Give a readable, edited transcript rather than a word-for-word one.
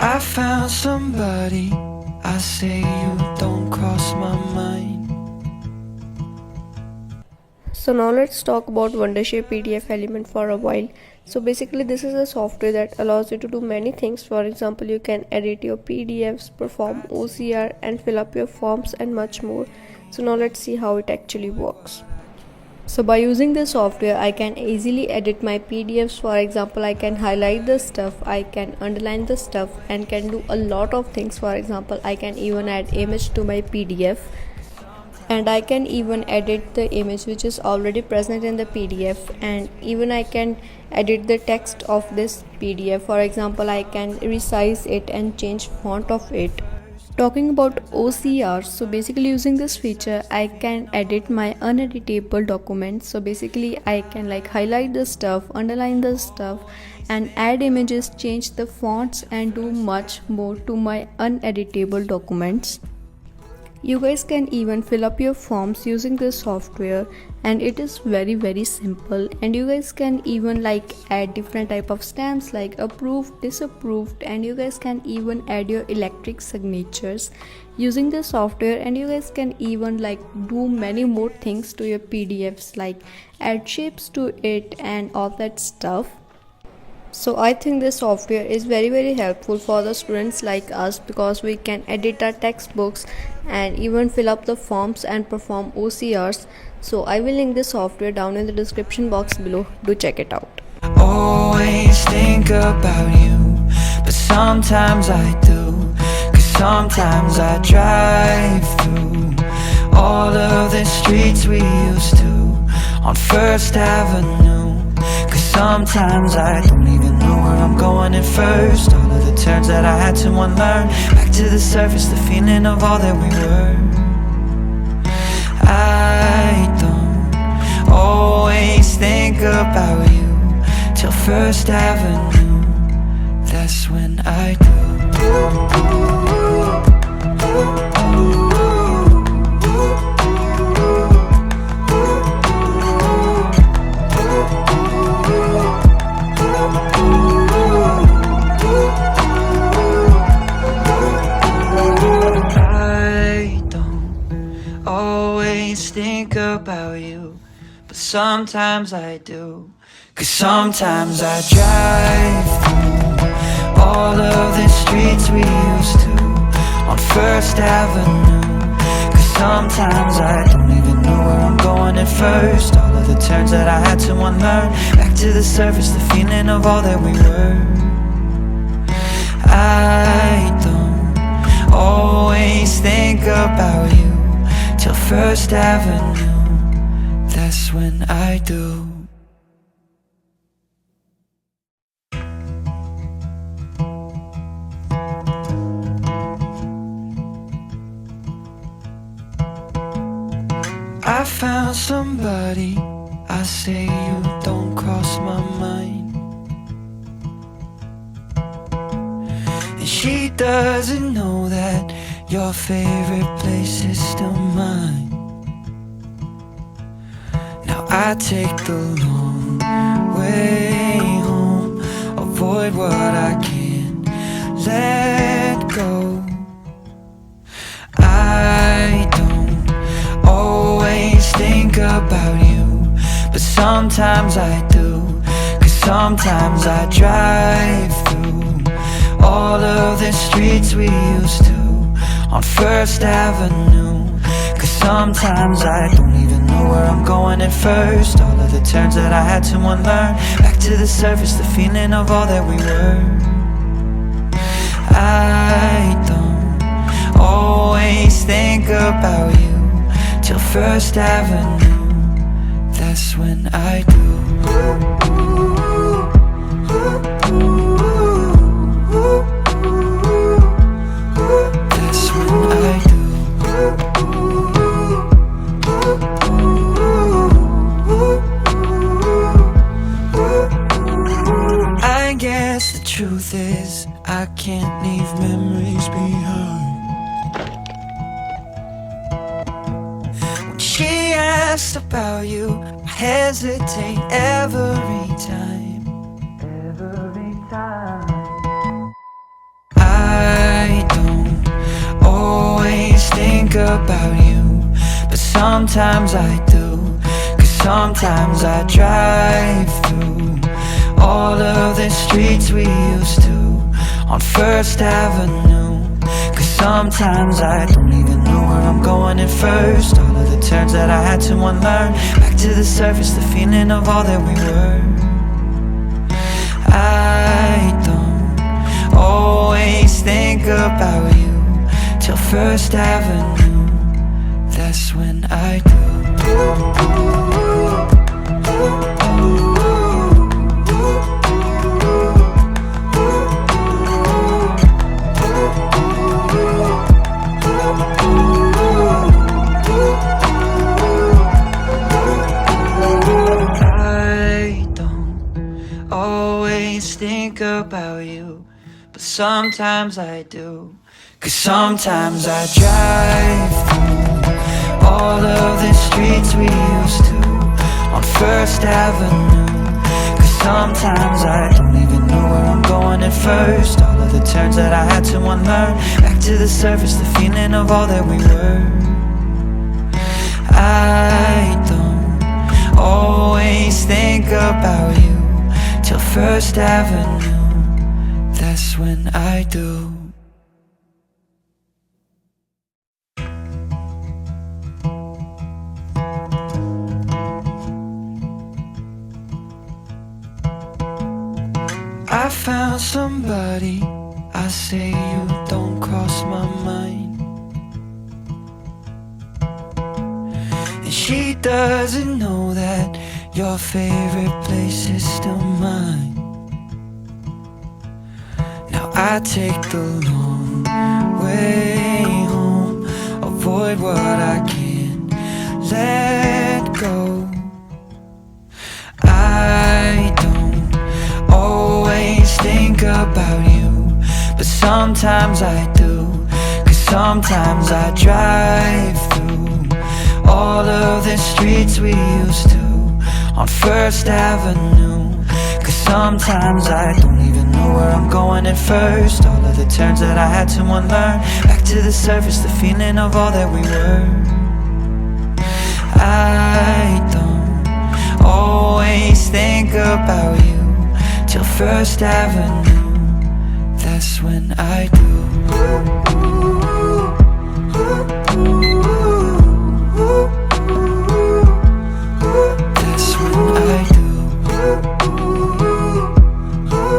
I found somebody, I say you don't cross my mind. So now let's talk about Wondershare PDFelement for a while. So basically this is a software that allows you to do many things. For example, you can edit your PDFs, perform OCR and fill up your forms and much more. So now let's see how it actually works. So by using this software, I can easily edit my PDFs. For example, I can highlight the stuff, I can underline the stuff and can do a lot of things. For example, I can even add image to my PDF. And I can even edit the image which is already present in the PDF, and even I can edit the text of this PDF. For example, I can resize it and change font of it. Talking about OCR, so basically using this feature I can edit my uneditable documents. So basically I can like highlight the stuff, underline the stuff and add images, change the fonts and do much more to my uneditable documents. You guys can even fill up your forms using this software, and it is very simple. And you guys can even like add different type of stamps like approved, disapproved, and you guys can even add your electric signatures using the software. And you guys can even like do many more things to your PDFs like add shapes to it and all that stuff. So I think this software is very helpful for the students like us, because we can edit our textbooks and even fill up the forms and perform OCRs. So I will link this software down in the description box below. Do check it out. Always think about you, but sometimes I do. Cause sometimes I drive through all of the streets we used to on First Avenue. Cause sometimes I don't even know where I'm going at first. All of the turns that I had to unlearn. Back to the surface, the feeling of all that we were. I don't always think about you till First Avenue. That's when I do. Think about you, but sometimes I do. Cause sometimes I drive through all of the streets we used to on First Avenue. Cause sometimes I don't even know where I'm going at first. All of the turns that I had to unlearn. Back to the surface, the feeling of all that we were. I don't always think about you till First Avenue. That's when I do. I found somebody, I say you don't cross my mind. And she doesn't know that your favorite place is still mine. Now I take the long way home, avoid what I can't let go. I don't always think about you, but sometimes I do. Cause sometimes I drive through all of the streets we used to on First Avenue. Cause sometimes I don't even know where I'm going at first. All of the turns that I had to unlearn. Back to the surface, the feeling of all that we were. I don't always think about you till First Avenue. That's when I do. Truth is, I can't leave memories behind. When she asks about you, I hesitate every time. Every time. think about you, but sometimes I do. 'Cause sometimes I drive through all of the streets we used to on First Avenue. 'Cause sometimes I don't even know where I'm going at first. All of the turns that I had to unlearn, back to the surface, the feeling of all that we were. I don't always think about you till First Avenue, that's when I do. Think about you, but sometimes I do. 'Cause sometimes I drive through all of the streets we used to on First Avenue. 'Cause sometimes I don't even know where I'm going at first. All of the turns that I had to unlearn, back to the surface, the feeling of all that we were. I don't always think about you till First Avenue, that's when I do. I found somebody, I say you don't cross my mind. And she doesn't know that your favorite place is still mine. Now I take the long way home, avoid what I can't let go. I don't always think about you, but sometimes I do. 'Cause sometimes I drive through all of the streets we used to on First Avenue. 'Cause sometimes I don't even know where I'm going at first. All of the turns that I had to unlearn, back to the surface, the feeling of all that we were. I don't always think about you till First Avenue, that's when I do.